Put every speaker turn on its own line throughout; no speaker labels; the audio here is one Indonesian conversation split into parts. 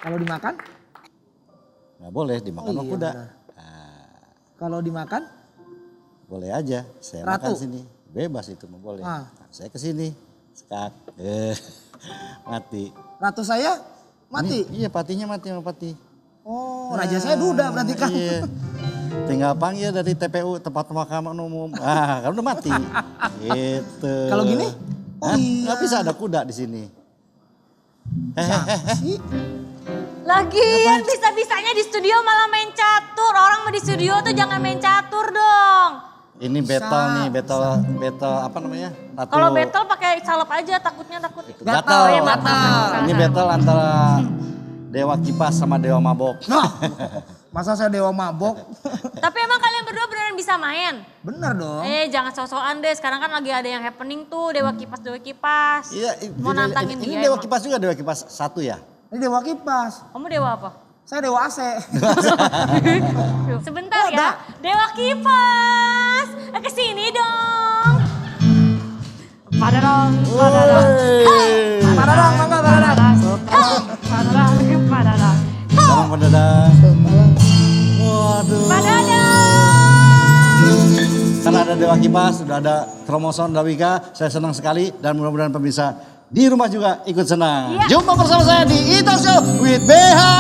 Kalau dimakan?
Nggak boleh dimakan sama
iya,
kuda.
benar.
Nah,
Kalau dimakan?
boleh aja, saya
Ratu.
makan sini. Bebas itu mah boleh.
Ah.
Nah, saya ke sini. Sekak. Mati.
Ratu saya mati?
Iya patinya mati sama pati.
Oh raja saya duda berarti kan?
Iya. Tinggal panggil dari TPU tempat pemakaman umum. Ah, kan udah mati. Gitu.
Kalau gini? Oh
Hah?
iya.
Nggak bisa ada kuda di sini.
Sih.
Lagian bisa-bisanya di studio malah main catur. Orang mau di studio tuh jangan main catur dong.
Ini battle nih, battle apa namanya? Ratu.
Kalau battle pakai salep aja, takutnya takut.
Gatal.
Ya, gatal.
Ini battle antara Dewa Kipas sama Dewa Mabok.
Nah, masa saya dewa mabok?
Tapi emang kalian berdua beneran bisa main?
Bener dong.
Jangan so-soan deh. Sekarang kan lagi ada yang happening tuh, Dewa Kipas.
Iya,
Mau nantangin
ini
dia
Dewa
emang.
Kipas juga Dewa Kipas 1 ya?
Ini dewa kipas.
Kamu dewa apa?
Saya dewa AC.
Sebentar ya. Dewa Kipas. Kesini dong. Padadang, padadang.
Padadang, mangga padadang.
Padadang, padadang.
Salam Padadang. Waduh.
Padadang.
Karena ada Dewa Kipas, sudah ada kromosom Dawika, saya senang sekali dan mudah-mudahan pemirsa di rumah juga ikut senang.
Iya.
Jumpa bersama saya di Ital Show with BHE.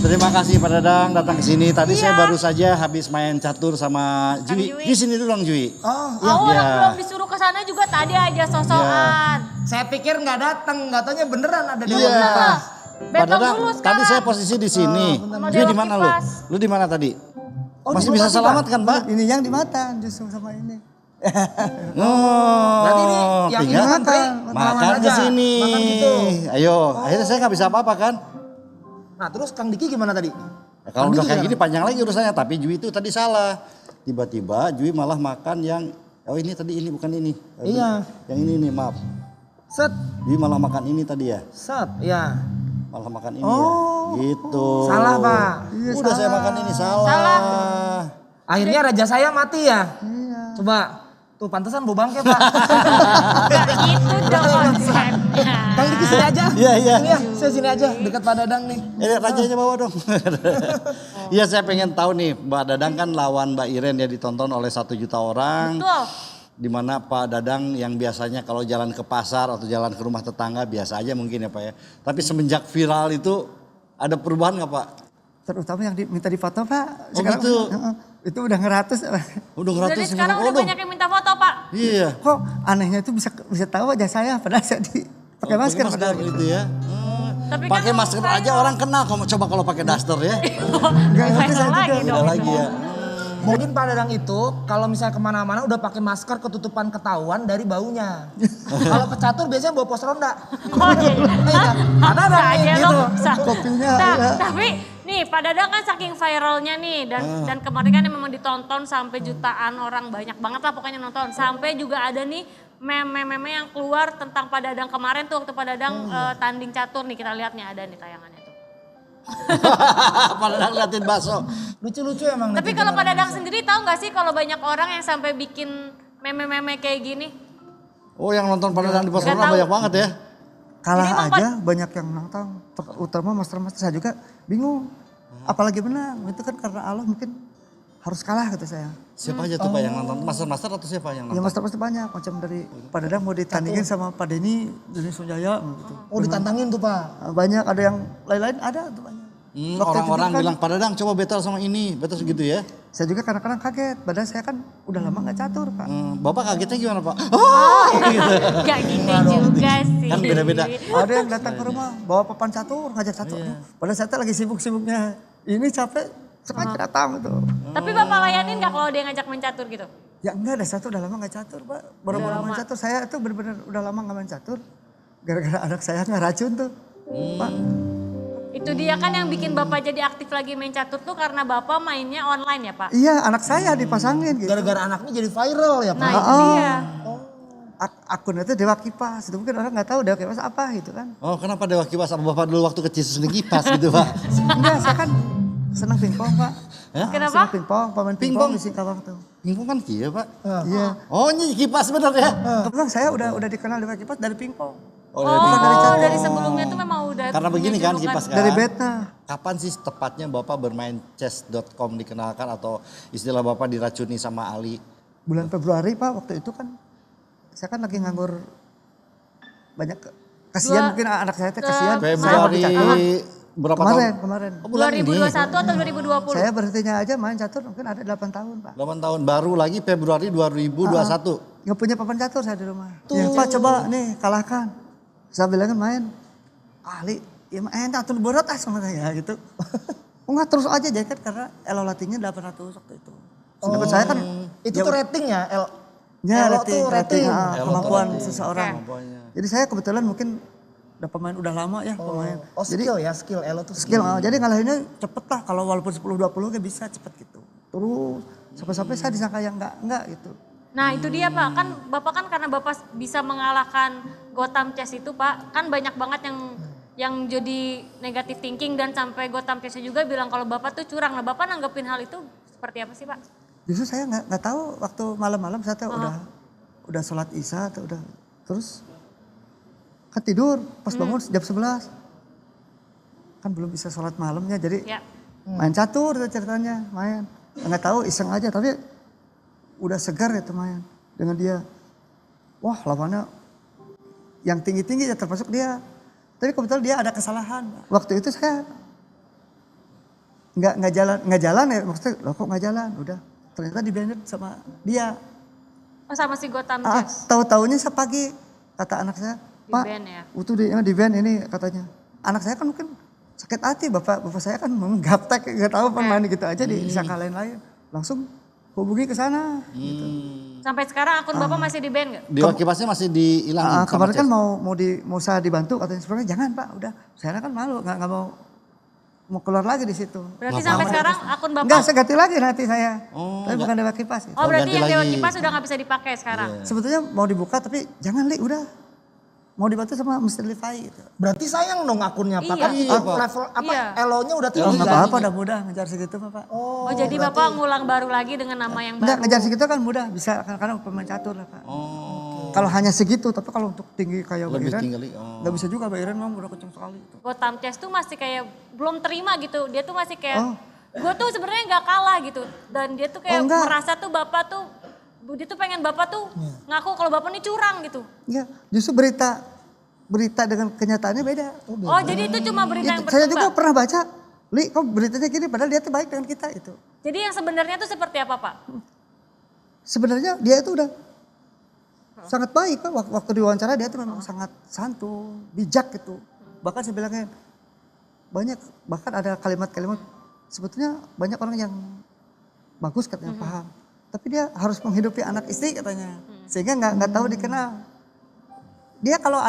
Terima kasih Pak Dadang datang ke sini. Tadi saya baru saja habis main catur sama Jui. Di sini dulu dong Jui.
Oh
Oh,
iya.
orang belum disuruh ke sana juga tadi aja sosokan.
Saya pikir nggak datang, nggak taunya beneran ada dewa
Iya.
kipas.
Pak
Battle
Dadang,
dulu
tadi
sekarang.
saya posisi di sini.
Sama
Jui
Dewa
di mana lu?
Kipas.
Lu di mana tadi?
Oh,
Masih
di
bisa
Bupati,
selamat
Pak?
kan Pak?
Ini yang di mata justru sama ini.
Berarti ini yang
tinggal
ini antri
makan ke
aja.
sini.
Makan gitu.
Ayo, akhirnya saya nggak bisa apa-apa kan?
Nah terus Kang Diki gimana tadi?
Ya, kalau udah
Kang Diki
kayak
gimana?
gini panjang lagi urusannya, tapi Jui itu tadi salah. Tiba-tiba Jui malah makan yang, oh ini tadi ini bukan ini.
Iya.
Yang ini nih maaf.
Set,
Jui malah makan ini tadi ya.
set, ya.
Malah makan ini ya. Gitu.
Salah, Pak.
Iya,
Udah saya makan ini salah.
Akhirnya raja saya mati ya?
Iya.
Coba, tuh pantesan bau bangke Pak.
Gak gitu dong konsepnya.
Kang Diki sini aja.
Iya, iya.
Sini ya, saya sini aja, dekat Pak Dadang nih.
Rajanya bawa dong. Iya saya pengen tahu nih, Mbak Dadang kan lawan Mbak Iren ya ditonton oleh 1 juta orang.
Betul.
Dimana Pak Dadang yang biasanya kalau jalan ke pasar atau jalan ke rumah tetangga biasa aja mungkin ya Pak ya. Tapi semenjak viral itu ada perubahan nggak Pak?
Terutama yang minta difoto Pak.
Oh, gitu.
Itu udah ngeratus.
Udah ngeratus.
Jadi sekarang udah banyak yang minta foto Pak.
Iya.
Kok anehnya itu bisa tahu wajah saya padahal saya pakai masker padahal.
gitu ya.
Tapi kan
Pakai
emang
masker
viral.
aja orang kenal. Coba kalau pakai daster ya.
Enggak ngerti
Viral
saya
lagi
juga.
Beda
dong.
lagi ya.
Mungkin Pak Dadang itu kalau misalnya kemana-mana udah pakai masker ketutupan ketahuan dari baunya. Kalau pecatur biasanya bawa pos ronda.
Oh iya.
Iya. Ada
Bisa aja
gitu.
loh. Bisa.
Kopinya,
Nah,
ya.
tapi nih Pak Dadang kan saking viralnya nih dan kemarin kan memang ditonton sampai jutaan orang, banyak banget lah pokoknya nonton. Sampai juga ada nih meme-meme yang keluar tentang Pak Dadang kemarin tuh waktu Pak Dadang tanding catur nih, kita lihat nih ada nih tayangannya tuh.
Pak Dadang liatin bakso.
Lucu-lucu emang.
Tapi kalau Pak Dadang sendiri tahu nggak sih kalau banyak orang yang sampai bikin meme-meme kayak gini?
Oh yang nonton Pak Dadang di pos
Nggak
ronda
tahu.
banyak banget ya.
Kalah
Jadi emang
aja banyak yang nonton. Terutama master-master saya juga bingung. Apalagi menang. Itu kan karena Allah mungkin harus kalah kata saya.
Siapa aja tuh Pak yang nonton? Master-master atau siapa yang
Ya
nonton?
master-master banyak. Macam dari Pak Dadang mau ditandingin sama Pak Denny Sunjaya gitu.
Oh ditantangin tuh Pak.
Banyak ada yang lain-lain ada tuh banyak. Waktu itu
Orang-orang
juga kan-
bilang Pak Dadang coba battle sama ini, battle segitu ya.
Saya juga kadang-kadang kaget. Padahal saya kan udah lama gak catur Pak.
Bapak kagetnya gimana Pak? Oh, gitu.
Gak gitu juga sih.
Kan beda-beda.
Ada yang datang ke rumah bawa papan catur, ngajak catur. Aduh, padahal saya tuh lagi sibuk-sibuknya. Ini capek, sengaja datang gitu.
Tapi Bapak layanin gak kalau dia ngajak main catur gitu?
Ya enggak ada satu udah lama gak catur Pak. Baru-baru main catur. Saya tuh bener-bener udah lama gak main catur. Gara-gara anak saya ngeracun tuh. Pak.
Itu dia kan yang bikin Bapak jadi aktif lagi main catur tuh karena Bapak mainnya online ya Pak?
Iya anak saya dipasangin gitu.
Gara-gara anaknya jadi viral ya Pak.
Nah itu dia.
Akunnya tuh Dewa Kipas. Itu mungkin orang gak tahu Dewa Kipas apa gitu kan.
Oh kenapa Dewa Kipas sama Bapak dulu waktu kecil sering kipas gitu Pak?
Enggak saya kan senang pingpong Pak.
Kenapa?
Senang pingpong, pemain
Pingpong?
pingpong di Singkawang tuh.
Pingpong kan kia Pak?
Iya.
Oh ini kipas bener ya?
Kebetulan saya udah dikenal Dewa Kipas dari pingpong.
Oh,
dari sebelumnya tuh memang udah
karena
punya
begini kan
julukan.
Kipas kan.
Dari beta.
Kapan sih tepatnya Bapak bermain chess.com dikenalkan atau istilah Bapak diracuni sama Ali?
Bulan Februari Pak, waktu itu kan saya kan lagi nganggur banyak kasihan mungkin anak saya teh kasihan. Saya
Februari
hobi catur.
berapa
Kemarin,
tahun?
kemarin.
Oh, bulan ini.
2021 atau 2020?
Saya berhentinya aja main catur mungkin ada 8 tahun Pak.
8 tahun baru lagi Februari 2021.
Nggak punya papan catur saya di rumah. Ya, Pak coba nih kalahkan. Saya bilangin main. Ali, ya main catur berat sama saya gitu. Enggak terus aja jadi kan karena elo latihnya 800 waktu itu. Sedangkan saya kan
Itu tuh ratingnya,
ya,
Elo tuh rating.
kemampuan seseorang.
Pokoknya.
Jadi saya kebetulan mungkin udah pemain udah lama ya pemain.
Oh skill ya, skill Elo tuh
Skill, jadi ngalahinnya cepet lah. Kalau walaupun 10-20 gak bisa cepet gitu. Terus sampai-sampai saya disangka yang enggak gitu.
Nah itu dia Pak, kan Bapak kan karena Bapak bisa mengalahkan Gotham Chess itu Pak, kan banyak banget yang jadi negatif thinking dan sampai Gotham Chess juga bilang kalau Bapak tuh curang. Nah Bapak nanggepin hal itu seperti apa sih Pak?
Justru saya nggak tahu waktu malam-malam saya tuh udah sholat isya atau udah terus kan tidur pas bangun jam 11 kan belum bisa sholat malamnya jadi
Ya.
main catur itu ceritanya main nggak tahu iseng aja tapi udah segar itu main dengan dia. Wah lawannya yang tinggi-tinggi ya termasuk dia. Tapi kebetulan dia ada kesalahan. Waktu itu saya nggak jalan ya maksudnya loh kok nggak jalan udah ternyata di-banned sama dia.
Oh sama si Gotham
Ah,
Chess.
tahu-taunya saya pagi kata anak saya Pak
Di-ban ya?
itu di-ban ini katanya. Anak saya kan mungkin sakit hati bapak saya kan menggaptek nggak tahu pemain gitu aja disangka lain-lain langsung hubungi ke sana. Gitu.
Sampai sekarang akun Bapak masih di-ban nggak?
Dewa Kipasnya masih dihilangin sama
Kemarin kan
chess.
mau saya dibantu katanya sebenarnya jangan Pak udah saya kan malu nggak mau keluar lagi di situ.
Berarti sampai sekarang akun Bapak...
Enggak, saya ganti lagi nanti saya. Tapi bukan Dewa Kipas. Gitu.
Oh berarti
ganti
yang Dewa
lagi.
Kipas udah nggak bisa dipakai sekarang?
Sebetulnya mau dibuka tapi jangan Li udah. Mau dibantu sama Mr. Levi gitu.
Berarti sayang dong akunnya Pak.
Iya.
Kan
Iya, Pak.
level apa
Iya.
Elonya udah
Ya
tinggi
nggak
kan?
apa-apa udah mudah ngejar segitu Pak.
Oh jadi Bapak ngulang baru lagi dengan nama yang
Enggak
baru?
ngejar segitu kan mudah bisa karena pemain catur lah Pak.
Oh,
Kalau hanya segitu tapi kalau untuk tinggi kayak
lebih
Bairan
tinggi. Oh.
nggak bisa juga Bairan memang udah kenceng sekali. Gitu.
Gotham Chess tuh masih kayak belum terima gitu. Dia tuh masih kayak,
Oh.
gue tuh sebenarnya nggak kalah gitu. Dan dia tuh kayak
Oh, enggak.
merasa tuh Bapak tuh, dia tuh pengen Bapak tuh ngaku kalau Bapak ini curang gitu.
Iya, justru berita dengan kenyataannya beda.
Oh jadi itu cuma berita yang
Saya juga
berkembang.
pernah baca, Li kok beritanya gini padahal dia tuh baik dengan kita itu.
Jadi yang sebenarnya tuh seperti apa Pak?
Sebenarnya dia itu udah sangat baik Pak. Waktu diwawancara dia tuh memang sangat santun, bijak gitu. Bahkan saya bilangnya bahkan ada kalimat-kalimat sebetulnya banyak orang yang bagus katanya paham. Tapi dia harus menghidupi anak istri katanya. Sehingga nggak tahu dikenal. Dia kalau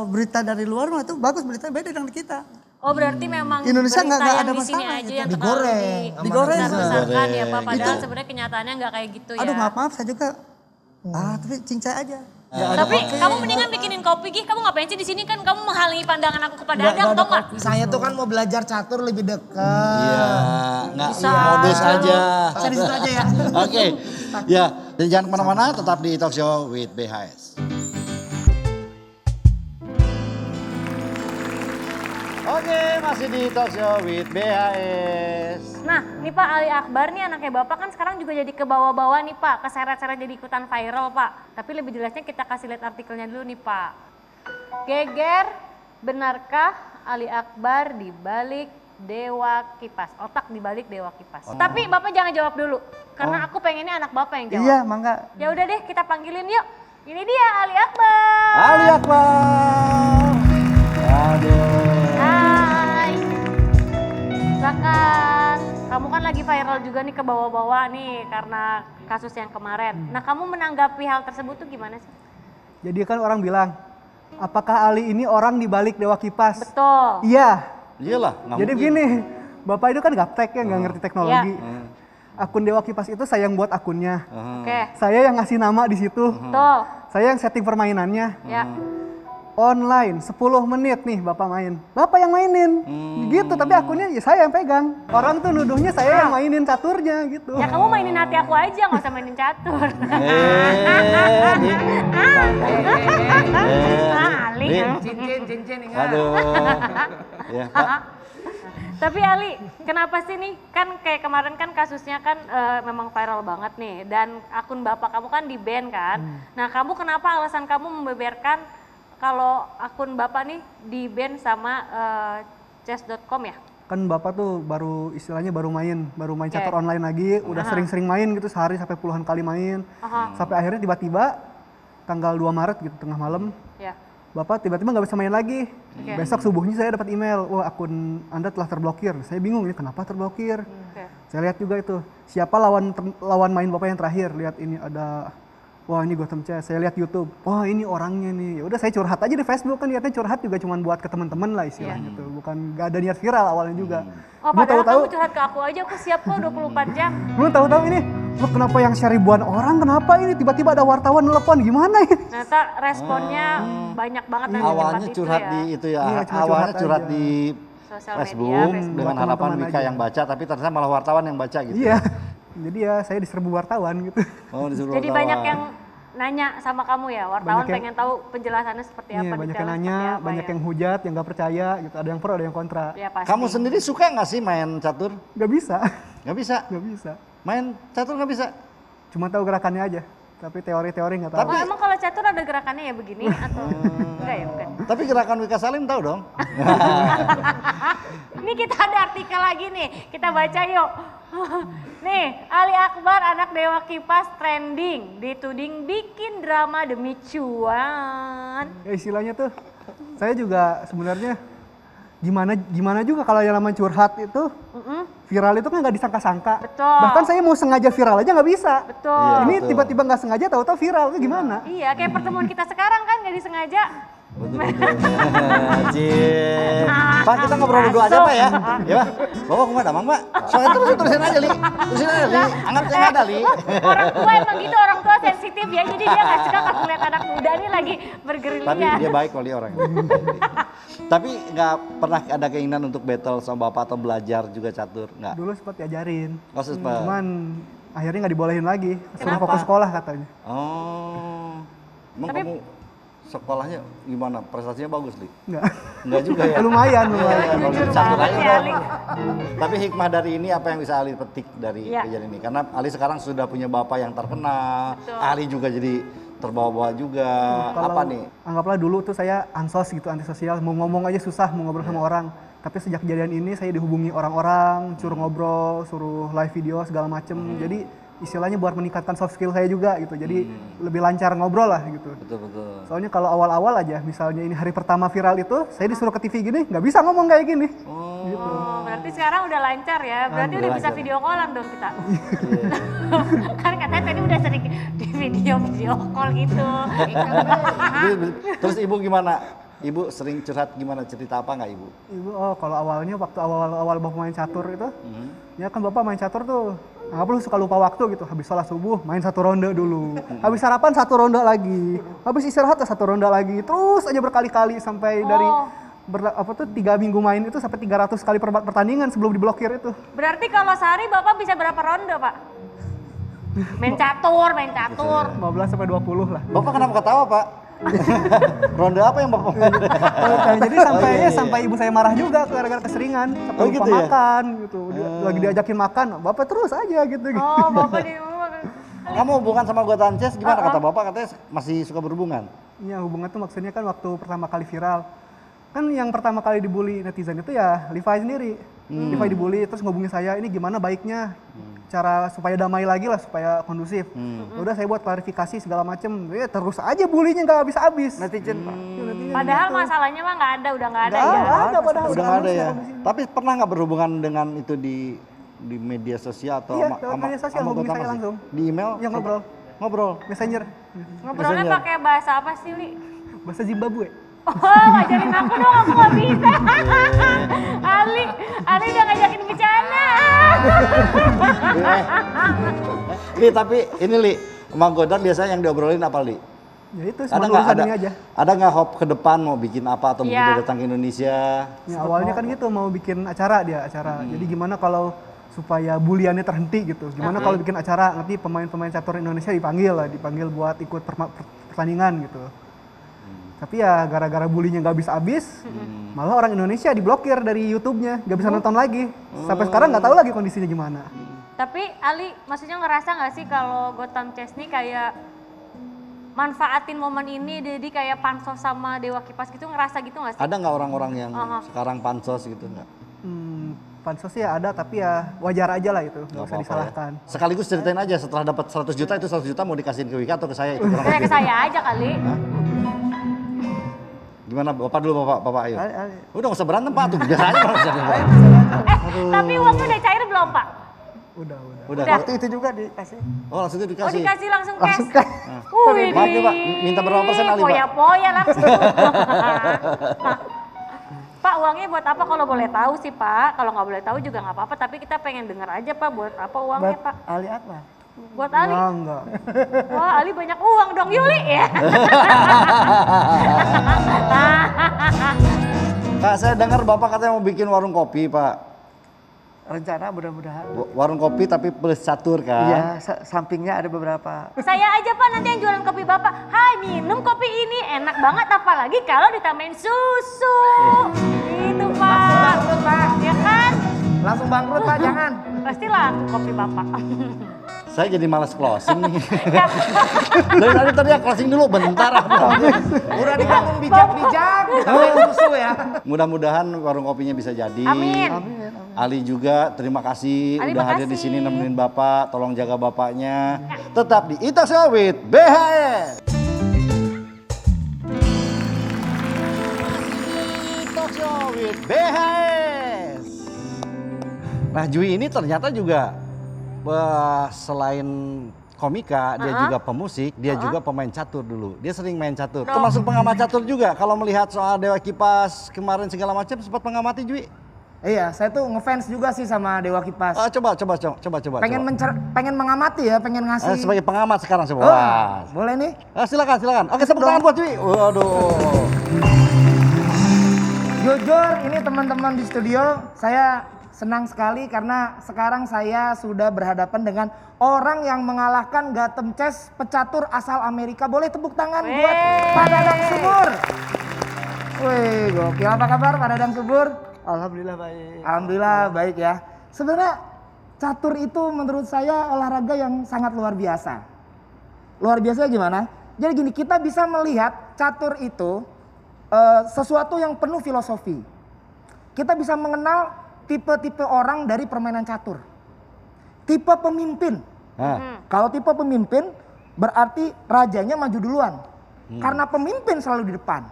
berita dari luar mah itu bagus beritanya beda dengan kita.
Oh berarti memang
Indonesia
berita
nggak
yang
ada
di sini
masalah
aja
gitu.
yang
Digoreng.
Digoreng.
besarkan ya Pak. Padahal
Itu.
sebenarnya kenyataannya nggak kayak gitu ya.
Aduh maaf saya juga. Tapi cincai aja.
Tapi kamu mendingan bikinin kopi Gih. Kamu ngapain sih di sini kan kamu menghalangi pandangan aku kepada
Nggak
Adang
ada
tau nggak?
Saya tuh kan mau belajar catur lebih dekat.
Iya, nggak
Bisa
modus
aja.
aja.
Saya di situ aja ya.
Oke, ya, jadi jangan kemana-mana, tetap di Talk Show with BHS. Oke, masih di Talk Show with BHS.
Nah, nih Pak Ali Akbar nih anaknya Bapak kan sekarang juga jadi ke bawah-bawah nih Pak, keseret-seret jadi ikutan viral Pak. Tapi lebih jelasnya kita kasih lihat artikelnya dulu nih Pak. Geger, benarkah Ali Akbar di balik Dewa Kipas? Otak di balik Dewa Kipas. Tapi Bapak jangan jawab dulu, karena aku pengennya anak Bapak yang jawab.
Iya mangga.
Ya udah deh, kita panggilin yuk. Ini dia Ali Akbar.
Ali Akbar. Aduh.
Hai. Silakan. Kamu kan lagi viral juga nih ke bawah-bawah nih karena kasus yang kemarin. Nah, kamu menanggapi hal tersebut tuh gimana sih?
Jadi kan orang bilang, apakah Ali ini orang di balik Dewa Kipas?
Betul.
Iya.
Iyalah, nggak
Jadi
mungkin.
begini, Bapak itu kan gaptek ya, nggak ngerti teknologi.
Iya.
Akun Dewa Kipas itu saya yang buat akunnya.
Oke.
Saya yang ngasih nama di situ.
Betul.
Saya yang setting permainannya.
Ya.
online 10 menit nih Bapak main. Bapak yang mainin. Gitu, tapi akunnya ya saya yang pegang. Orang tuh nuduhnya saya yang mainin caturnya gitu.
Ya kamu mainin hati aku aja, nggak usah mainin catur. Ali.
Cincin ingat.
Aduh. Ya, Pak.
Tapi Ali, kenapa sih nih? Kan kayak kemarin kan kasusnya kan memang viral banget nih. Dan akun bapak kamu kan di-ban kan. Nah kamu kenapa alasan kamu membeberkan kalau akun bapak nih di-ban sama chess.com ya?
Kan Bapak tuh baru istilahnya baru main catur
Oke.
online lagi, udah sering-sering main gitu sehari sampai puluhan kali main. Sampai akhirnya tiba-tiba tanggal 2 Maret gitu tengah malam,
Ya.
Bapak tiba-tiba nggak bisa main lagi.
Oke.
Besok subuhnya saya dapat email, wah akun Anda telah terblokir. Saya bingung ini kenapa terblokir.
Oke.
Saya lihat juga itu, siapa lawan main Bapak yang terakhir. Lihat ini ada, wah ini Gotham Chess. Saya lihat YouTube, wah ini orangnya nih. Ya udah saya curhat aja di Facebook, kan niatnya curhat juga cuma buat ke teman-teman lah istilahnya gitu. Bukan gak ada niat viral awalnya juga.
Oh
Cuma
padahal
tahu-tahu,
kamu curhat ke aku aja, aku siap kok 24 jam.
belum tahu-tahu ini, loh kenapa yang share ribuan orang, kenapa ini tiba-tiba ada wartawan nelpon, gimana ini?
Ternyata responnya banyak banget dan
Awalnya
secepat
curhat
itu
di
ya.
itu ya.
Iya, cuma
Awalnya
curhat
curhat
aja.
di
Sosial
Facebook,
media, Facebook.
dengan
Buat
harapan
teman-teman
Wika
aja.
yang baca, tapi ternyata malah wartawan yang baca gitu.
Iya, jadi ya saya diserbu wartawan gitu.
Oh, disuruh
Jadi
wartawan.
banyak yang nanya sama kamu ya, wartawan
Banyak yang-
pengen tahu penjelasannya seperti apa,
Iya, banyak yang
detailnya
nanya,
seperti apa
banyak
ya.
yang hujat, yang gak percaya gitu. Ada yang pro, ada yang kontra.
Ya pasti.
Kamu sendiri suka nggak sih main catur?
Gak bisa,
Nggak bisa.
gak bisa.
Main catur nggak bisa.
Cuma tahu gerakannya aja, tapi teori-teori nggak tahu.
Oh, emang kalau catur ada gerakannya ya begini atau enggak ya, bukan?
Tapi gerakan Wika Salim tahu dong.
Ini kita ada artikel lagi nih, kita baca yuk. Nih, Ali Akbar anak Dewa Kipas trending, dituding bikin drama demi cuan.
Ya istilahnya tuh, saya juga sebenarnya gimana juga kalau yang namanya curhat itu viral itu kan nggak disangka-sangka.
Betul.
Bahkan saya mau sengaja viral aja nggak bisa.
Betul.
Iya.
Ini
betul.
tiba-tiba nggak sengaja tahu-tahu viral itu gimana?
Iya, kayak pertemuan kita sekarang kan nggak disengaja.
Betul. Cih. Pak, kita ngobrol berdua aja Pak ya. Ya Pak. Bawa ke mana, Mang Pak? Soalnya terus tulisin aja, Li. Tulisin aja, Li. Anggap yang ada, Li.
Orang tua emang gitu, orang tua sensitif ya, jadi dia nggak suka kalau ngeliat anak muda nih lagi
Tapi
bergerilya.
dia baik kalau dia orang. Tapi nggak pernah ada keinginan untuk battle sama Bapak atau belajar juga catur? Nggak?
Dulu sempat diajarin,
Oh, sempat.
cuman akhirnya nggak dibolehin lagi. Suruh
Kenapa?
fokus sekolah katanya.
Oh. Emang
Tapi-
kamu sekolahnya gimana? Prestasinya bagus, Li?
Nggak.
Enggak juga ya?
Lumayan.
Kalau
Jujur
catur
banget
aja
ya, Ali.
dong. Tapi hikmah dari ini apa yang bisa Ali petik dari
Iya.
kejadian ini? Karena Ali sekarang sudah punya bapak yang terkenal,
Betul.
Ali juga jadi terbawa-bawa juga. Apa nih?
Anggaplah dulu tuh saya ansos gitu, antisosial, mau ngomong aja susah, mau ngobrol sama orang. Tapi sejak kejadian ini saya dihubungi orang-orang, suruh ngobrol, suruh live video segala macem. Jadi istilahnya buat meningkatkan soft skill saya juga gitu. Jadi lebih lancar ngobrol lah gitu.
Betul-betul.
Soalnya kalau awal-awal aja, misalnya ini hari pertama viral itu, saya disuruh ke TV gini, nggak bisa ngomong kayak gini. Gitu.
Oh, berarti sekarang udah lancar ya. Berarti udah bisa
lancar.
video callan dong kita. Kan katanya tadi udah sering di video call gitu.
Terus Ibu gimana? Ibu sering curhat gimana? Cerita apa nggak Ibu?
Ibu, oh kalau awalnya waktu awal-awal Bapak main catur itu, ya kan Bapak main catur tuh, nggak perlu suka lupa waktu gitu. Habis sholat subuh main 1 ronde dulu, habis sarapan 1 ronde lagi, habis istirahat 1 ronde lagi, terus aja berkali-kali sampai dari apa tuh 3 minggu main itu sampai 300 kali pertandingan sebelum diblokir itu.
Berarti kalau sehari Bapak bisa berapa ronde, Pak? Main catur, main catur.
15 sampai 20 lah.
Bapak kenapa ketawa Pak? Ronde apa yang Bapak?
Nah, jadi sampai ibu saya marah juga gara-gara keseringan, sampai
Oh,
lupa
gitu ya?
makan gitu. Lagi diajakin makan, Bapak terus aja gitu.
Oh, Bapak di
Kamu hubungan sama Gotham Chess gimana? Kata Bapak katanya masih suka berhubungan.
Iya, hubungan tuh maksudnya kan waktu pertama kali viral. Kan yang pertama kali dibully netizen itu ya Levi sendiri. Levi dibully terus ngubungin saya, ini gimana baiknya cara supaya damai lagi lah, supaya kondusif. Udah saya buat klarifikasi segala macem, ya terus aja bullynya nggak habis-habis.
Netizen Pak.
Padahal masalahnya mah nggak ada, udah nggak ada
Nggak
ya.
ada padahal.
Udah nggak ada
Seharusnya
ya.
kondisinya.
Tapi pernah nggak berhubungan dengan itu di media sosial atau
Iya, lewat media sosial, hubungi
Gotham
saya
masih?
langsung.
Di email?
Iya, ngobrol.
Ngobrol.
Messenger,
Ngobrolnya
Messenger.
pakai bahasa apa sih, Li?
bahasa Zimbabwe.
Oh, ngajarin aku dong, aku nggak bisa. Ali udah ngajakin bercanda.
Li, tapi ini Li, sama Godard biasanya yang diobrolin apa Li?
Ya itu
Ada
semua
nggak
urusan
ada
ini aja.
ada nggak hop ke depan mau bikin apa atau mungkin
Iya.
dia datang ke Indonesia?
Ya, awalnya kan gitu mau bikin acara dia acara. Jadi gimana kalau supaya buliannya terhenti gitu. Gimana kalau bikin acara nanti pemain-pemain catur Indonesia dipanggil buat ikut pertandingan gitu. Tapi ya gara-gara bulinya nggak habis-habis, malah orang Indonesia diblokir dari YouTube-nya, nggak bisa nonton lagi. Sampai sekarang nggak tahu lagi kondisinya gimana.
Tapi Ali maksudnya ngerasa nggak sih kalau Gotham Chess nih kayak manfaatin momen ini jadi kayak pansos sama Dewa Kipas gitu, ngerasa gitu nggak sih?
Ada nggak orang-orang yang sekarang pansos gitu nggak?
Pansos ya ada, tapi ya wajar aja lah itu, nggak
Nggak
usah
apa-apa
disalahkan.
ya. Sekaligus ceritain aja setelah dapat 100 juta itu 100 juta mau dikasihin ke Wika atau ke saya itu kurang
Kayak
lebih.
ke saya aja kali.
Gimana Bapak dulu Bapak ayo.
Ali.
Udah nggak usah berantem Pak tuh biasa aja Pak.
Tapi uangnya udah cair belum Pak?
Udah.
Udah.
Waktu itu juga dikasih.
Oh langsung itu
Oh
dikasih.
dikasih langsung cash?
Langsung cash.
Wih,
Maaf nih, Pak, minta berapa persen Ali, Pak?
Poya-poya langsung. Pak uangnya buat apa kalau boleh tahu sih Pak? Kalau nggak boleh tahu juga nggak apa-apa, tapi kita pengen dengar aja Pak buat apa uangnya
Buat
Pak?
Ali apa?
Buat Ali?
Enggak.
Wah Ali banyak uang dong Yuli ya.
Kak saya dengar Bapak katanya mau bikin warung kopi Pak.
Rencana mudah-mudahan.
Warung kopi tapi plus catur kan?
Iya, sampingnya ada beberapa.
Saya aja Pak nanti yang jualan kopi Bapak. Hai minum kopi ini enak banget apalagi kalau ditambahin susu. Gitu Pak. Ya kan?
Langsung bangkrut Pak, jangan.
Pasti laku kopi Bapak.
Saya jadi malas closing nih. Dari tadi ya closing dulu bentar.
Udah dibangun bijak-bijak, ditambahin susu ya.
Mudah-mudahan warung kopinya bisa jadi.
Amin.
Ali juga terima kasih
Ali,
udah hadir di
makasih.
sini nemenin Bapak, tolong jaga bapaknya. Tetap di Ita Sawit BHS. Ita Sawit BHS. Nah, Jui ini ternyata juga selain komika, dia juga pemusik, dia juga pemain catur dulu. Dia sering main catur. Termasuk pengamat catur juga. Kalau melihat soal Dewa Kipas kemarin segala macam sempat mengamati Jui.
Iya, saya tuh ngefans juga sih sama Dewa Kipas.
Coba.
Pengen mengamati ya, pengen ngasih.
Sebagai pengamat sekarang coba.
Oh,
Wah.
boleh nih.
Silakan. Oke, tepuk tangan buat Jui. Waduh.
Jujur ini teman-teman di studio, saya senang sekali karena sekarang saya sudah berhadapan dengan orang yang mengalahkan Gotham Chess pecatur asal Amerika. Boleh tepuk tangan buat Pak Dadang Subur. Wih, gokil. Apa kabar Pak Dadang Subur?
Alhamdulillah baik.
Alhamdulillah baik ya. Sebenarnya catur itu menurut saya olahraga yang sangat luar biasa. Luar biasa gimana? Jadi gini, kita bisa melihat catur itu sesuatu yang penuh filosofi. Kita bisa mengenal tipe-tipe orang dari permainan catur. Tipe pemimpin. Kalau tipe pemimpin berarti rajanya maju duluan. Karena pemimpin selalu di depan.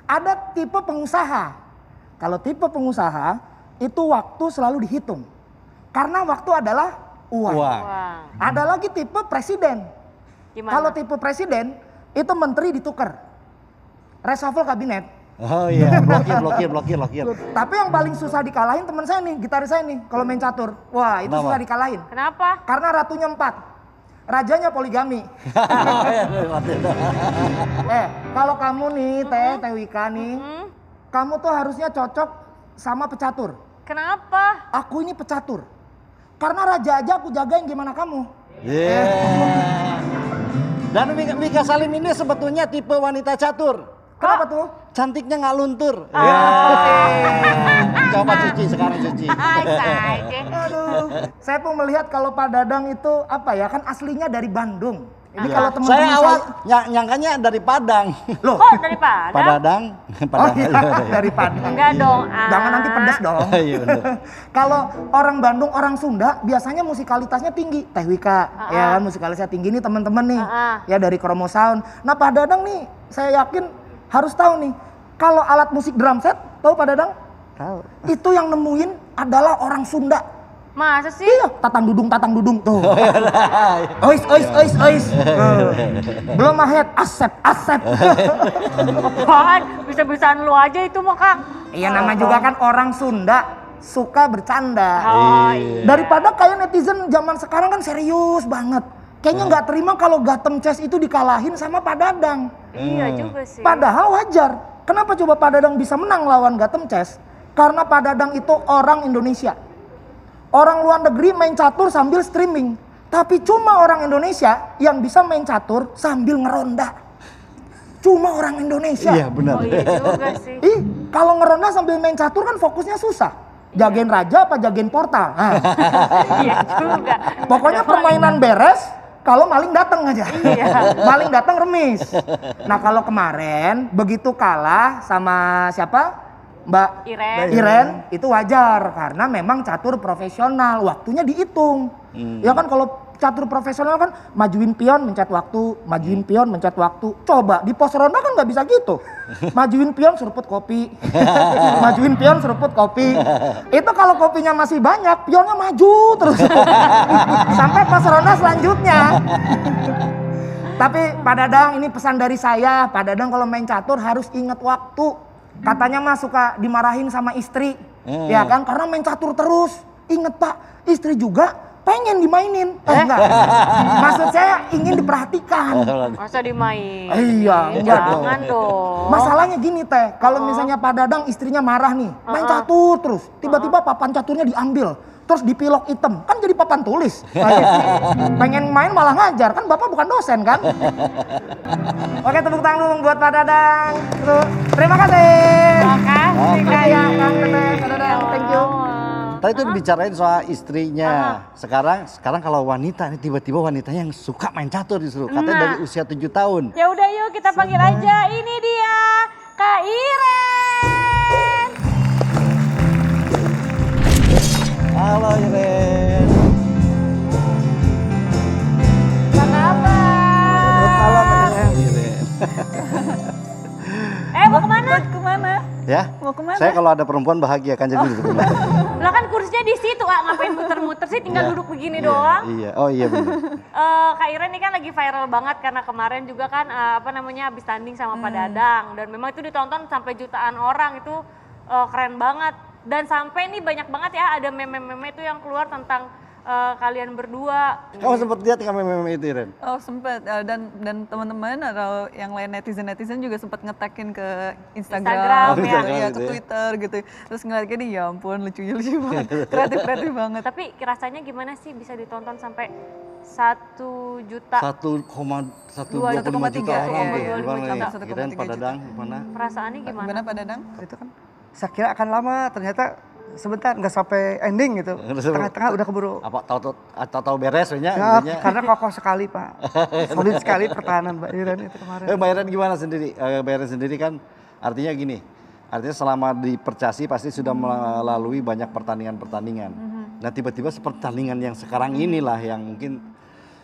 Ada tipe pengusaha. Kalau tipe pengusaha itu waktu selalu dihitung. Karena waktu adalah uang.
Wah.
Ada lagi tipe presiden.
Gimana?
Kalau tipe presiden itu menteri ditukar. Reshuffle kabinet.
Oh iya, blokir.
Tapi yang paling susah dikalahin teman saya nih, gitaris saya nih kalau main catur. Wah, itu
Kenapa?
susah dikalahin.
Kenapa?
Karena ratunya 4. Rajanya poligami. Kalau kamu nih, Teh Wika nih, kamu tuh harusnya cocok sama pecatur.
Kenapa?
Aku ini pecatur. Karena raja aja aku jagain, gimana kamu?
Dan Wika Salim ini sebetulnya tipe wanita catur.
Kenapa tuh?
Cantiknya nggak luntur. Coba cuci sekarang cuci.
Aduh, saya pun melihat kalau Pak Dadang itu apa ya, kan aslinya dari Bandung. Ini
Iya.
kalau teman-teman
Saya awal nyangkanya dari Padang.
Loh,
Kok dari Padang?
Pak Dadang.
oh iya, dari Padang.
Enggak dong.
Jangan nanti pedas dong.
Iya bener.
Kalau orang Bandung, orang Sunda biasanya musikalitasnya tinggi. Teh Wika, ya kan musikalitasnya tinggi nih teman-teman nih. Ya dari Kromo Sound. Nah Pak Dadang nih, saya yakin harus tahu nih. Kalau alat musik drum set, tahu Pak Dadang?
Tahu.
Itu yang nemuin adalah orang Sunda.
Masa sih?
Iya, tatang dudung tuh. Ois. Belum ahead, asep.
Apaan? Bisa-bisaan lu aja itu mah Kang.
Iya, nama juga kan orang Sunda suka bercanda.
Oh iya.
Daripada kayak netizen zaman sekarang kan serius banget. kayaknya nggak terima kalau Gotham Chess itu dikalahin sama Pak Dadang.
Iya juga sih.
Padahal wajar. Kenapa coba Pak Dadang bisa menang lawan Gotham Chess? Karena Pak Dadang itu orang Indonesia. Orang luar negeri main catur sambil streaming. Tapi cuma orang Indonesia yang bisa main catur sambil ngeronda. Cuma orang Indonesia.
Iya benar.
Oh iya juga sih.
Kalau ngeronda sambil main catur kan fokusnya susah. Jagain raja apa jagain portal? Nah,
Iya juga.
pokoknya permainan beres kalau maling datang aja. Maling datang remis. Nah kalau kemarin begitu kalah sama siapa? Mbak
Iren.
itu wajar karena memang catur profesional, waktunya dihitung. Ya kan kalau catur profesional kan majuin pion mencet waktu, majuin pion mencet waktu. Coba di pos ronda kan nggak bisa gitu. Majuin pion seruput kopi, majuin pion seruput kopi. Itu kalau kopinya masih banyak, pionnya maju terus sampai pos ronda selanjutnya. Tapi Pak Dadang ini pesan dari saya, Pak Dadang kalau main catur harus ingat waktu. Katanya mah suka dimarahin sama istri, ya kan? Karena main catur terus. Ingat Pak, istri juga pengen dimainin. Enggak. Maksud saya ingin diperhatikan.
Masa dimain?
Iya, enggak dong.
Jangan dong.
Masalahnya gini Teh, kalau misalnya Pak Dadang istrinya marah nih, main catur terus. Tiba-tiba papan caturnya diambil. Terus dipilok hitam, kan jadi papan tulis. Pengen main malah ngajar, kan Bapak bukan dosen kan? Oke, tepuk tangan dulu buat Pak Dadang. Terima kasih.
Makasih Kak
Ya,
Iren.
Kang Dadang, Kak Dadang, thank you.
Tadi itu dibicarain soal istrinya. Sekarang kalau wanita ini tiba-tiba wanitanya yang suka main catur justru. Katanya dari usia 7 tahun.
Ya udah yuk kita panggil aja. Ini dia Kak Iren.
Halo Iren.
Apa kabar?
Iren.
Mau kemana?
Kemana?
Ya,
Mau kemana?
saya kalau ada perempuan bahagia kan jadi duduk rumah.
Lah kan kursinya di situ, ngapain muter-muter sih? Tinggal duduk begini doang.
Iya, oh iya benar.
Kak Iren ini kan lagi viral banget karena kemarin juga kan habis tanding sama Pak Dadang dan memang itu ditonton sampai jutaan orang, itu keren banget. Dan sampai nih banyak banget ya ada meme-meme itu yang keluar tentang kalian berdua.
Kamu sempat lihat nggak meme itu Iren?
Oh sempat dan teman-teman atau yang lain netizen juga sempat nge-tagin ke Instagram,
Instagram,
gitu,
ya.
ya, ke Twitter gitu. Terus ngeliat gini, ya ampun lucu banget, kreatif banget.
Tapi rasanya gimana sih bisa ditonton sampai 1 juta?
1,125 juta orang.
iya.
Gimana nih?
1,3
Iren, Pak
juta.
Dadang, gimana?
Perasaannya gimana?
Gimana Pak Dadang?
Itu kan saya kira akan lama, ternyata sebentar nggak sampai ending gitu. Tengah-tengah udah keburu.
Apa tahu beres nya?
Ya, karena kokoh sekali Pak. Solid sekali pertahanan Mbak Iren itu kemarin.
Mbak Iren gimana sendiri? Mbak Iren sendiri kan artinya gini, artinya selama di Percasi pasti sudah melalui banyak pertandingan-pertandingan. Nah tiba-tiba pertandingan yang sekarang inilah yang mungkin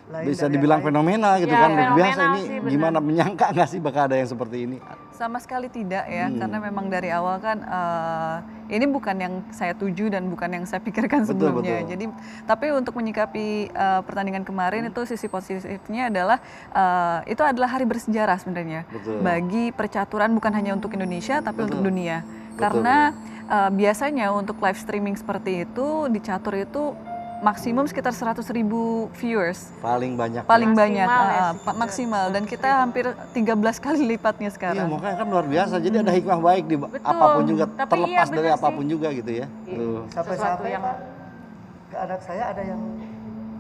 Lain
bisa
dari
dibilang
yang lain.
fenomenal gitu
Ya,
kan. Luar biasa
fenomenal
ini
sih, benar.
gimana menyangka nggak sih bakal ada yang seperti ini?
Sama sekali tidak ya, karena memang dari awal kan ini bukan yang saya tuju dan bukan yang saya pikirkan
Betul,
sebelumnya.
betul.
Jadi, tapi untuk menyikapi pertandingan kemarin itu sisi positifnya adalah itu adalah hari bersejarah sebenarnya
Betul.
bagi percaturan, bukan hanya untuk Indonesia tapi untuk dunia. Karena biasanya untuk live streaming seperti itu di catur itu maksimum sekitar 100.000 viewers.
Paling banyak.
Paling
Maksimal
banyak,
ya,
maksimal, dan kita hampir 13 kali lipatnya
Iya
sekarang.
makanya kan luar biasa. Jadi ada hikmah baik di
Betul.
apapun juga,
Tapi
terlepas
iya,
dari
benar sih.
apapun juga gitu ya. Tuh.
Sesuatu yang
ke anak saya ada yang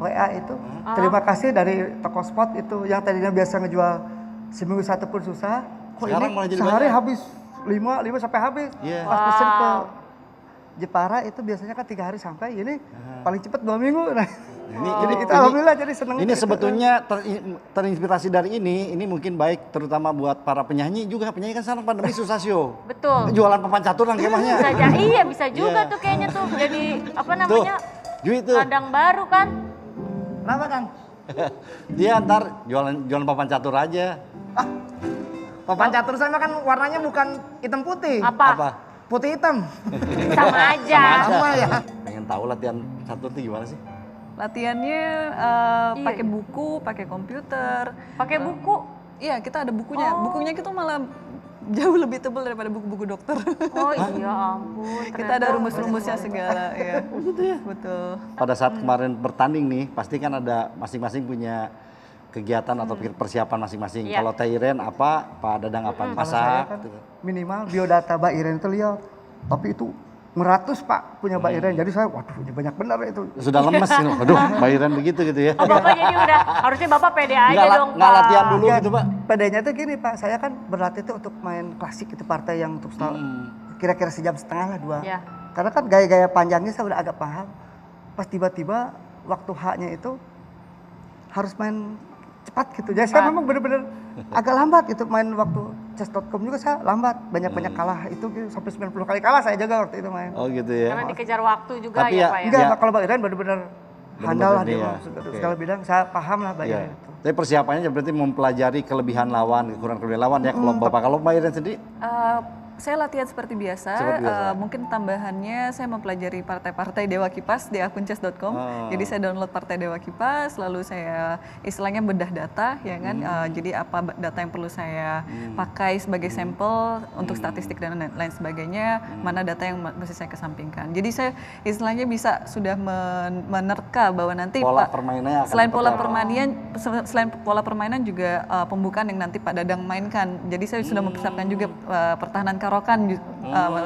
WA itu, terima kasih dari toko spot itu yang tadinya biasa ngejual seminggu 1 pun susah. Kok
Sekarang malah
ini
jadi
sehari
banyak.
habis 5 sampai habis.
Iya.
Pas pesen ke Jepara itu biasanya kan 3 hari sampai, ini paling cepat 2 minggu. Nah, jadi kita alhamdulillah jadi seneng.
Ini
gitu.
sebetulnya terinspirasi dari ini mungkin baik terutama buat para penyanyi juga. Penyanyi kan sekarang pandemi susah show.
betul.
Jualan papan catur lah kemahnya.
Bisa aja, iya bisa juga
Iya.
tuh kayaknya tuh jadi apa
Tuh,
namanya
Jui tuh.
ladang baru kan.
Kenapa Kang?
Dia ntar jualan papan catur aja.
Papan catur saya kan warnanya bukan hitam putih.
Apa?
Putih hitam.
Sama aja.
Sama ya.
Pengen tahu latihan catur tuh gimana sih?
Latihannya pakai buku, pakai komputer.
Pakai buku.
Iya, kita ada bukunya. Bukunya kita malah jauh lebih tebal daripada buku-buku dokter.
Oh iya ampun.
Kita ada rumus-rumusnya segala, ya. Gitu ya. Betul.
Pada saat kemarin bertanding nih, pasti kan ada masing-masing punya kegiatan atau persiapan masing-masing.
Iya.
Kalau Teh Iren apa, Pak Dadang apa?
Kalau saya
Masak.
kan
gitu.
minimal biodata Mbak Iren itu lihat, tapi itu meratus Pak punya Mbak Iren. Jadi saya, waduh ini banyak benar itu.
Sudah lemes gitu. Aduh, Mbak Iren begitu gitu ya.
Oh Bapak jadi udah, harusnya Bapak pede aja dong
Nggak
Pak.
latihan dulu
Enggak,
gitu Pak.
pedenya tuh gini Pak, saya kan berlatih tuh untuk main klasik itu partai yang untuk kira-kira sejam setengah lah 2.
Ya.
Karena kan gaya-gaya panjangnya saya udah agak paham. Pas tiba-tiba waktu haknya itu harus main cepat gitu. Jadi saya memang bener-bener agak lambat gitu main waktu chess.com juga saya lambat. Banyak-banyak kalah itu gitu, sampai 90 kali kalah saya jaga waktu itu main.
Oh gitu ya.
Karena dikejar waktu juga
Tapi
ya
ya-
Pak ya.
Enggak,
Ya.
kalau Mbak Iren bener-bener handal lah
ini
dia
ya.
mah,
Oke.
segala bidang saya paham lah Mbak
Iya.
Iren itu.
Tapi persiapannya berarti mempelajari kelebihan lawan, kekurangan lawan ya kalau Bapak. Kalau Mbak Iren sendiri?
Saya latihan seperti biasa.
Seperti biasa.
Mungkin tambahannya saya mempelajari partai-partai Dewa Kipas di akun chess.com. Jadi saya download partai Dewa Kipas, lalu saya istilahnya bedah data, ya kan. Jadi apa data yang perlu saya pakai sebagai sampel untuk statistik dan lain sebagainya, mana data yang mesti saya kesampingkan. Jadi saya istilahnya bisa sudah menerka bahwa nanti
Pola
Pak,
permainannya akan
selain pola
seperti apa?
selain pola permainan juga pembukaan yang nanti Pak Dadang mainkan. Jadi saya sudah mempersiapkan juga pertahanan Karokan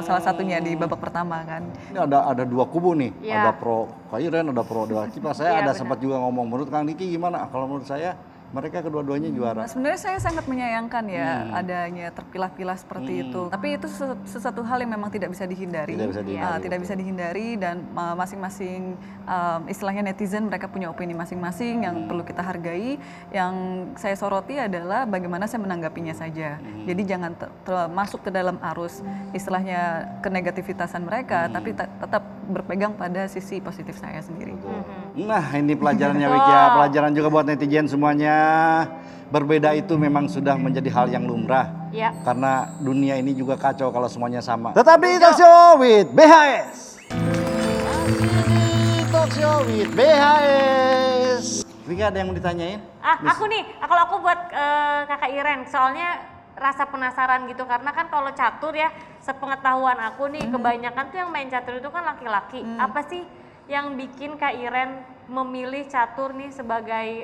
salah satunya di babak pertama kan.
Ini ada dua kubu nih,
Iya.
ada pro Kak Iren, ada pro Dewa Kipas. Saya
Iya,
ada
benar.
sempat juga ngomong, menurut Kang Diki gimana? Kalau menurut saya mereka kedua-duanya juara.
Sebenarnya saya sangat menyayangkan ya adanya terpilah-pilah seperti itu. Tapi itu sesuatu hal yang memang tidak bisa dihindari.
Tidak bisa dihindari,
Tidak bisa dihindari dan masing-masing istilahnya netizen mereka punya opini masing-masing yang perlu kita hargai. Yang saya soroti adalah bagaimana saya menanggapinya saja. Jadi jangan masuk ke dalam arus istilahnya kenegativitasan mereka, tapi tetap berpegang pada sisi positif saya sendiri.
Nah ini pelajarannya Wik ya, pelajaran juga buat netizen semuanya. Berbeda itu memang sudah menjadi hal yang lumrah.
Ya.
Karena dunia ini juga kacau kalau semuanya sama. Tetap di Talk Show with BHS. Talk Show with BHS. Wika ada yang mau ditanyain?
Aku nih, kalau aku buat Kakak Iren, soalnya rasa penasaran gitu karena kan kalau catur ya, sepengetahuan aku nih kebanyakan tuh yang main catur itu kan laki-laki. Apa sih yang bikin Kak Iren memilih catur nih sebagai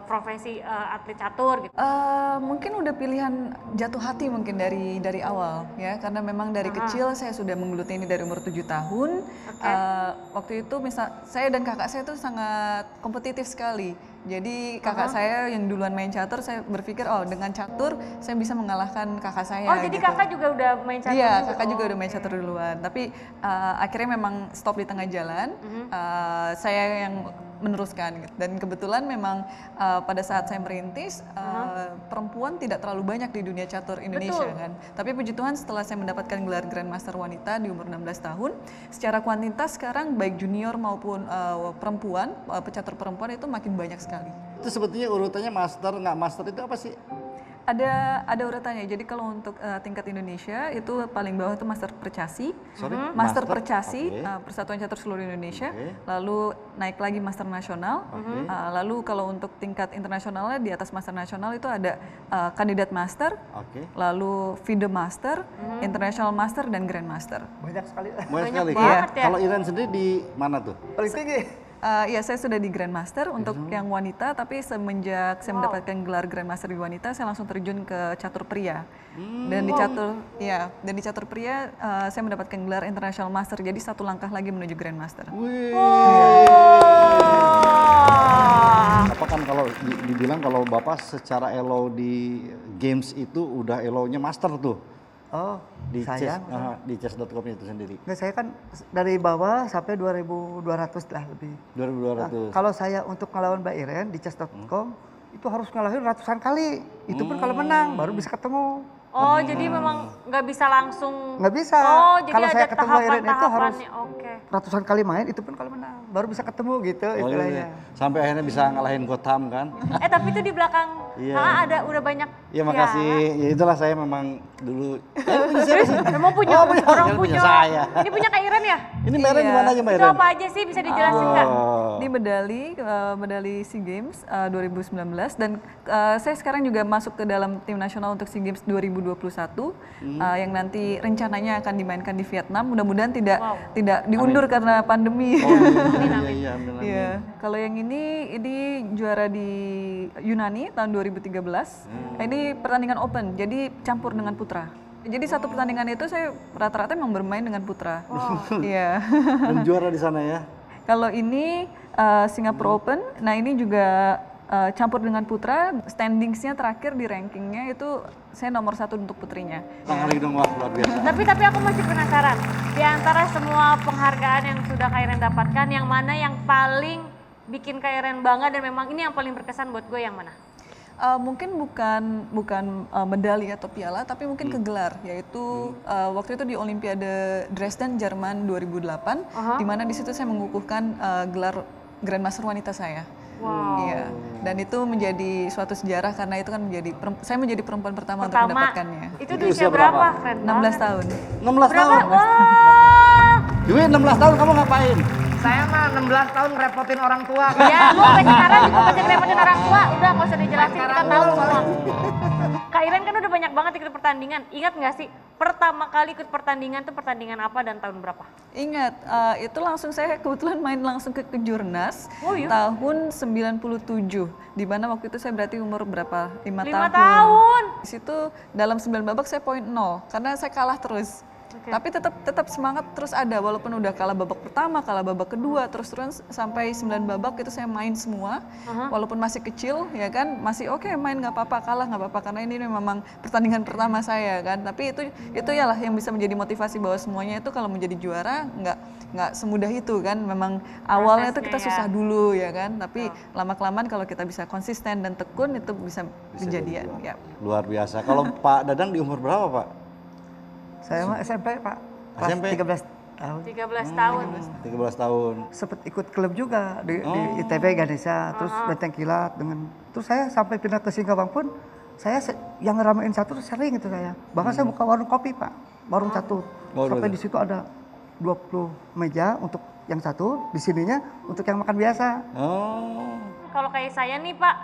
profesi atlet catur gitu?
Mungkin udah pilihan jatuh hati mungkin dari awal ya, karena memang dari kecil saya sudah menggeluti ini dari umur 7 tahun. Waktu itu misal saya dan kakak saya tuh sangat kompetitif sekali. Jadi kakak saya yang duluan main catur, saya berpikir oh dengan catur saya bisa mengalahkan kakak saya.
Oh jadi
gitu.
kakak juga udah main catur?
Iya, kakak juga udah main catur duluan. Tapi akhirnya memang stop di tengah jalan. Saya yang meneruskan gitu. Dan kebetulan memang pada saat saya merintis perempuan tidak terlalu banyak di dunia catur Indonesia kan. Tapi puji Tuhan setelah saya mendapatkan gelar Grandmaster wanita di umur 16 tahun, secara kuantitas sekarang baik junior maupun perempuan, pecatur perempuan itu makin banyak sekali.
Itu sebetulnya urutannya master nggak master itu apa sih?
Ada urutannya. Jadi kalau untuk tingkat Indonesia itu paling bawah itu Master Percasi.
Sorry,
Master Percasi,
Oke.
Persatuan Catur Seluruh Indonesia.
Oke.
Lalu naik lagi Master Nasional. Lalu kalau untuk tingkat internasionalnya di atas Master Nasional itu ada Kandidat Master,
Oke.
lalu FIDE Master, International Master dan Grand Master.
Banyak sekali.
Banyak sekali.
banget ya.
Kalau Iren sendiri di mana tuh?
Paling tinggi.
Ya saya sudah di Grandmaster untuk yang wanita, tapi semenjak saya mendapatkan gelar Grandmaster di wanita, saya langsung terjun ke catur pria. Dan di catur pria saya mendapatkan gelar International Master, jadi satu langkah lagi menuju Grandmaster.
Wih. Apa kan kalau dibilang kalau Bapak secara elo di games itu udah elonya master tuh.
Oh,
Di
saya
di chess.com itu sendiri.
Nggak, saya kan dari bawah sampai 2.200 lah lebih.
2200.
Kalau saya untuk ngelawan Mbak Iren di chess.com itu harus ngalahin ratusan kali. Itu pun kalau menang baru bisa ketemu.
Oh jadi memang nggak bisa langsung.
Nggak bisa.
Oh jadi
Kalau
ada
saya ketemu Iren itu harus
tahapan-tahapannya. Oke.
ratusan kali main itu pun kalau menang baru bisa ketemu gitu
Oh,
istilahnya.
iya. Sampai akhirnya bisa ngalahin Gotham kan.
Tapi itu di belakang
Iya.
ada udah banyak.
Iya makasih. Ya itulah saya memang dulu. Punya siapa sih?
Memang punya
Oh,
orang
punya saya.
Ini punya Kak Iren ya?
Ini merek di mana aja Mbak
Itu
Iren?
apa aja sih bisa dijelasin nggak?
Ini medali SEA Games 2019 dan saya sekarang juga masuk ke dalam tim nasional untuk SEA Games 2021 yang nanti rencananya akan dimainkan di Vietnam. Mudah-mudahan tidak diundur karena pandemi.
Iya, amin.
Iya. Kalau yang ini juara di Yunani tahun 2013. Ini pertandingan open, jadi campur dengan putra. Jadi satu pertandingan itu saya rata-rata memang bermain dengan putra. Iya.
Dan juara di sana ya.
Kalau ini Singapore Open, nah ini juga campur dengan putra, standingsnya terakhir di rankingnya itu saya nomor 1 untuk putrinya.
Tangan lagi dong, wah luar biasa.
Tapi aku masih penasaran. Di antara semua penghargaan yang sudah Kak Iren dapatkan, yang mana yang paling bikin Kak Iren bangga dan memang ini yang paling berkesan buat gue yang mana?
Mungkin bukan medali atau piala, tapi mungkin kegelar, yaitu waktu itu di Olimpiade Dresden, Jerman 2008, di mana di situ saya mengukuhkan gelar Grandmaster wanita saya.
Wow.
Iya. Dan itu menjadi suatu sejarah karena itu kan saya menjadi perempuan pertama untuk mendapatkannya.
Itu di usia berapa? Keren
16 tahun.
16 tahun.
Wah.
Jui 16 tahun kamu ngapain?
Saya mah 16 tahun ngerepotin orang tua.
Ya, lu sampai sekarang juga masih ngerepotin orang tua. Udah, nggak usah dijelasin, kita tahu semua. Kak Iren kan udah banyak banget ikut pertandingan. Ingat nggak sih, pertama kali ikut pertandingan tuh pertandingan apa dan tahun berapa?
Ingat, itu langsung saya kebetulan main langsung ke Kejurnas tahun 97. Di mana waktu itu saya berarti umur berapa? 5 tahun. Di situ dalam 9 babak saya poin 0 karena saya kalah terus. Tapi tetap semangat terus ada walaupun udah kalah babak pertama, kalah babak kedua, terus sampai 9 babak itu saya main semua. Walaupun masih kecil ya kan, masih oke main nggak apa-apa, kalah nggak apa-apa karena ini memang pertandingan pertama saya kan. Tapi itu yalah yang bisa menjadi motivasi bahwa semuanya itu kalau menjadi juara nggak semudah itu kan. Memang awalnya itu kita susah dulu ya kan, tapi lama-kelamaan kalau kita bisa konsisten dan tekun itu bisa kejadian ya.
Luar biasa. Kalau Pak Dadang di umur berapa Pak?
Saya mah SMP Pak, kelas
SMP?
13 tahun.
13 tahun.
13 tahun.
Sempet ikut klub juga di ITB Ganesha, terus Benteng Kilat terus saya sampai pindah ke Singkawang pun yang ngeramein catur sering itu saya. Bahkan saya buka warung kopi Pak, warung catur. Sampai di situ ada 20 meja untuk yang catur, di sininya untuk yang makan biasa.
Kalau kayak saya nih Pak,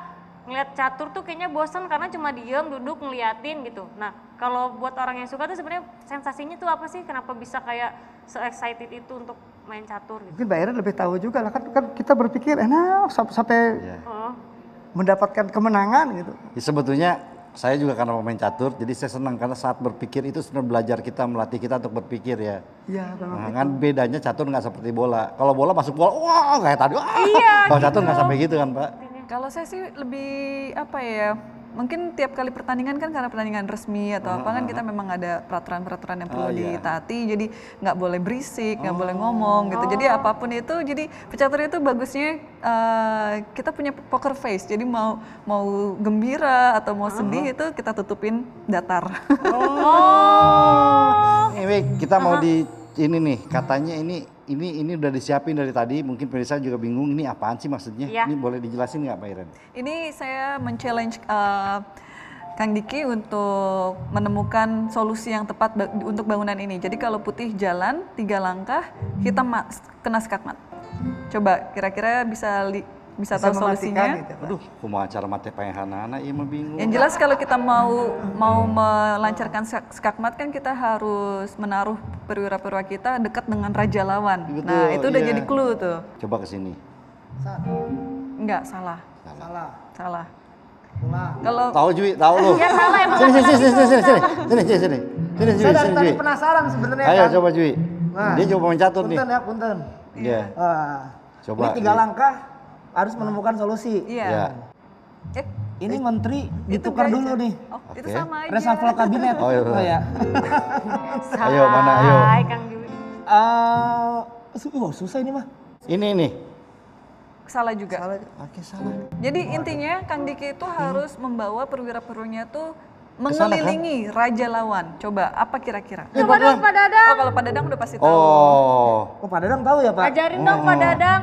ngeliat catur tuh kayaknya bosan karena cuma diem, duduk, ngeliatin gitu. Nah, kalau buat orang yang suka tuh sebenarnya sensasinya tuh apa sih? Kenapa bisa kayak se-excited itu untuk main catur gitu?
Mungkin Mbak Iren lebih tahu juga lah, kan kita berpikir enak sampai mendapatkan kemenangan gitu.
Ya, sebetulnya saya juga karena pemain catur, jadi saya senang karena saat berpikir itu sebenarnya belajar kita, melatih kita untuk berpikir ya.
Iya,
Nah, kan bedanya catur nggak seperti bola. Kalau bola masuk bola, wah kayak tadi.
Iya,
Kalau catur nggak sampai gitu kan Pak?
Kalau saya sih lebih apa ya, mungkin tiap kali pertandingan kan karena pertandingan resmi atau apa kan kita memang ada peraturan-peraturan yang perlu ditaati, jadi nggak boleh berisik, nggak boleh ngomong gitu. Jadi apapun itu, jadi pecatur itu bagusnya kita punya poker face, jadi mau gembira atau mau sedih itu kita tutupin datar.
Ini kita mau di ini nih, katanya ini udah disiapin dari tadi, mungkin pemirsa juga bingung ini apaan sih maksudnya?
Iya.
Ini boleh dijelasin nggak Pak Iren?
Ini saya men-challenge Kang Diki untuk menemukan solusi yang tepat untuk bangunan ini. Jadi kalau putih jalan 3 langkah, hitam kena skakmat. Coba kira-kira bisa tahu solusinya.
Gitu, Pak.
Aduh, kumaha cara mate paehanana ieu mah bingung.
Yang jelas kalau kita mau melancarkan skakmat kan kita harus menaruh perwira-perwira kita dekat dengan raja lawan.
Betul,
Nah, itu udah
iya.
jadi clue tuh.
Coba ke sini.
Enggak, salah. Kalau
Tahu Jui, tahu lu.
Ya salah emang.
Sini Jui,
Saya dari tadi
Jui.
penasaran sebenarnya.
Ayo
kan.
coba Jui.
Nah,
Dia coba main catur nih.
Punten ya, punten.
Iya. Coba.
Ini 3 langkah harus menemukan solusi.
iya.
Ya.
Ini menteri
Itu
ditukar
gue
dulu
aja.
nih.
Oh, itu
Oke.
sama aja.
Reshuffle kabinet.
Oh, iya.
ya.
Ayo, mana, ayo.
Hai Kang Jui.
Susah ini mah.
Ini nih.
Salah juga.
Oke, salah.
Jadi intinya Kang Diki itu harus membawa perwira-perwiranya tuh
Kesana,
mengelilingi raja lawan. Coba apa kira-kira?
Coba dong Pak Dadang.
Oh, kalau Pak Dadang udah pasti tahu.
Oh.
Oh, Pak Dadang tahu ya, Pak?
Ajarin dong Pak Dadang.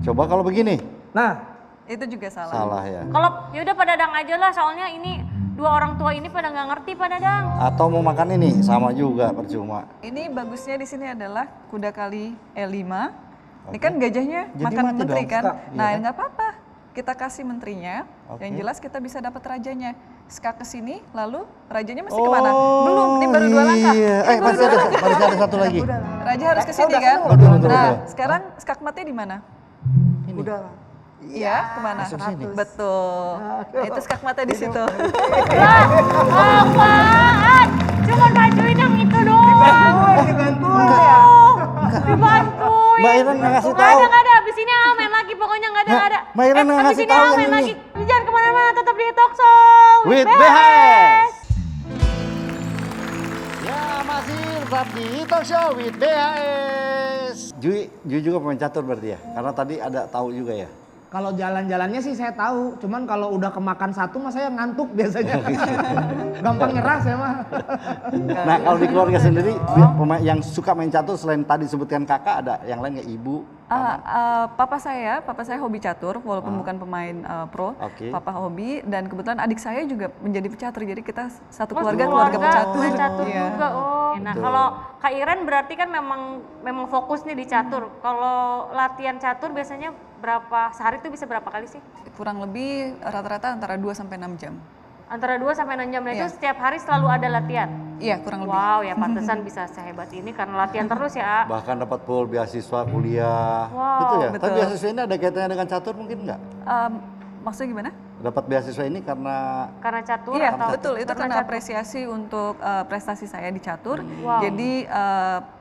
Coba kalau begini.
Nah,
Itu juga salah.
Salah ya.
Kalau yaudah Pak Dadang aja lah, soalnya ini 2 orang tua ini pada nggak ngerti Pak Dadang.
Atau mau makan ini sama juga percuma.
Ini bagusnya di sini adalah kuda kali E5, Ini kan gajahnya
Jadi
makan
mati
menteri
dong,
kan.
Ska.
Nah,
Iya kan?
nggak apa-apa. Kita kasih menterinya,
Oke.
yang jelas kita bisa dapat rajanya. Ska ke sini, lalu rajanya mesti kemana? Belum, ini baru 2 langkah.
Iya.
Ini baru
Masih
dua
ada,
langkah.
masih ada satu lagi.
Raja harus ke sini kan?
Betul.
Nah, sekarang skakmatnya di mana?
Udah.
Iya, kemana?
Masuk sini.
Betul. Nah, itu skakmatnya di situ.
Apaan? Cuma majuin yang itu doang.
Dibantuin ya.
Dibantuin.
Mbak Iren nggak ngasih
Nggak
tahu.
ada, nggak ada. Abis ini main lagi, pokoknya nggak ada, nggak ada.
Mbak Iren nggak
abis
ngasih
ini
tahu
main
yang ini.
lagi. Jangan kemana-mana, tetap di talk show.
With
BHS.
BHS. Ya masih tetap di Talk Show with BHS. Jui juga pemain catur berarti ya? Karena tadi ada tahu juga ya?
Kalau jalan-jalannya sih saya tahu, cuman kalau udah kemakan satu mah saya ngantuk biasanya. Gampang nyerah saya mah.
Nah kalau di keluarga sendiri pemain yang suka main catur selain tadi sebutkan kakak ada yang lain nggak, ibu?
Papa saya hobi catur, walaupun bukan pemain pro.
Oke.
Papa hobi, dan kebetulan adik saya juga menjadi pecatur. Jadi kita satu
Oh,
keluarga pecatur.
main catur
Iya.
juga. Oh. Nah, kalau Kak Iren berarti kan memang fokus nih di catur. Kalau latihan catur biasanya sehari itu bisa berapa kali sih?
Kurang lebih rata-rata antara 2 sampai 6 jam.
Antara 2 sampai 6 jam. Nah, itu
Iya.
setiap hari selalu ada latihan.
Iya, kurang lebih.
Wow, ya pantesan bisa sehebat ini karena latihan terus ya.
Bahkan dapat full beasiswa kuliah.
Wow,
Gitu ya? Tapi
betul.
beasiswa ini ada kaitannya dengan catur mungkin nggak?
Maksudnya gimana?
Dapat beasiswa ini karena
Karena catur
Iya,
atau
betul. Itu karena
catur?
apresiasi untuk prestasi saya di catur.
Wow.
Jadi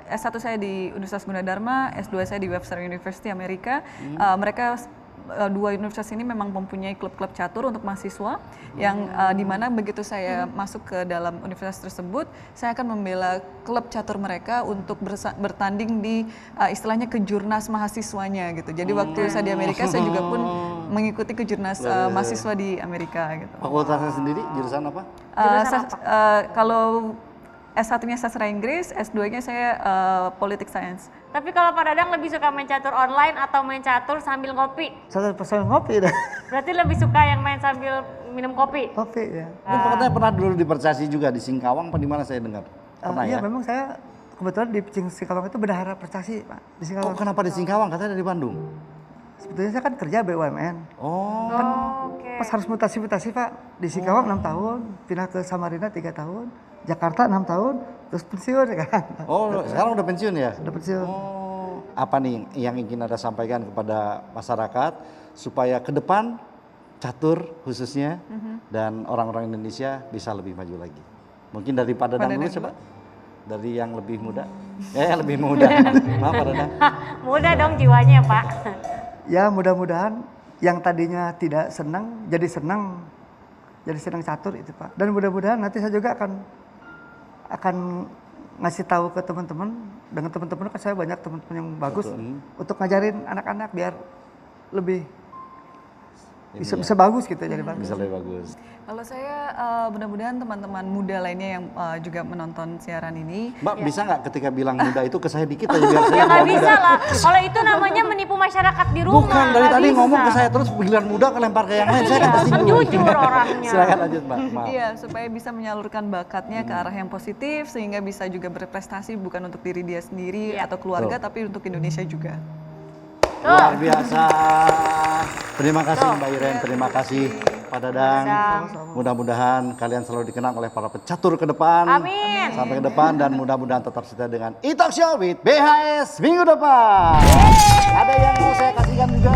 S1 saya di Universitas Gunadarma, S2 saya di Webster University Amerika. Mereka dua universitas ini memang mempunyai klub-klub catur untuk mahasiswa yang di mana begitu saya masuk ke dalam universitas tersebut, saya akan membela klub catur mereka untuk bertanding di istilahnya kejurnas mahasiswanya gitu. Jadi waktu saya di Amerika saya juga pun mengikuti kejurnas mahasiswa di Amerika gitu.
fakultasnya sendiri jurusan apa?
Kalau S1-nya sastra Inggris, S2-nya saya politik science.
Tapi kalau Pak Dadang lebih suka main catur online atau main catur sambil ngopi?
Satu persen ngopi dah.
Berarti lebih suka yang main sambil minum kopi?
Kopi ya.
Ini katanya pernah dulu dipercasi juga di Singkawang, apa di mana saya dengar? Pernah
Iya
ya?
memang saya kebetulan di Singkawang itu bendahara prestasi Pak. Di
Oh,
Singkawang.
kenapa di Singkawang? Katanya dari Bandung.
Sebetulnya saya kan kerja BUMN.
Oh,
Oke.
Pas harus mutasi-mutasi Pak. Di Singkawang 6 tahun, pindah ke Samarinda 3 tahun, Jakarta 6 tahun, terus pensiun ya kan.
oh sekarang udah pensiun ya?
Udah pensiun.
Oh, apa nih yang ingin Anda sampaikan kepada masyarakat supaya ke depan catur khususnya dan orang-orang Indonesia bisa lebih maju lagi? Mungkin dari Pak Dadang dulu coba. Dari yang lebih muda. Yang lebih muda. Maaf Pak Dadang.
Mudah dong jiwanya Pak.
Ya mudah-mudahan yang tadinya tidak senang jadi senang catur itu Pak. Dan mudah-mudahan nanti saya juga akan ngasih tahu ke teman-teman, dengan teman-teman kan saya banyak teman-teman yang bagus untuk ngajarin anak-anak biar lebih bisa bagus gitu jadi bagus.
Bisa lebih bagus.
Kalau saya mudah-mudahan teman-teman muda lainnya yang juga menonton siaran ini.
Mbak bisa nggak ketika bilang muda itu ke saya dikit aja biar saya
Ya nggak
muda.
bisa lah. Kalau itu namanya menipu masyarakat di rumah.
Bukan dari
nggak
tadi
bisa.
ngomong ke saya terus giliran muda kelempar ke yang lain saya kan
Iya,
tersinggung.
jujur orangnya.
Silakan lanjut Mbak. Maaf.
Iya, supaya bisa menyalurkan bakatnya ke arah yang positif sehingga bisa juga berprestasi bukan untuk diri dia sendiri atau keluarga tapi untuk Indonesia juga.
Luar biasa. Terima kasih Mbak Iren, terima kasih Pak Dadang. Mudah-mudahan kalian selalu dikenang oleh para pecatur ke depan.
Amin.
Sampai ke depan dan mudah-mudahan tetap setia dengan e-talk show with BHS minggu depan. Ada yang mau saya kasihkan juga.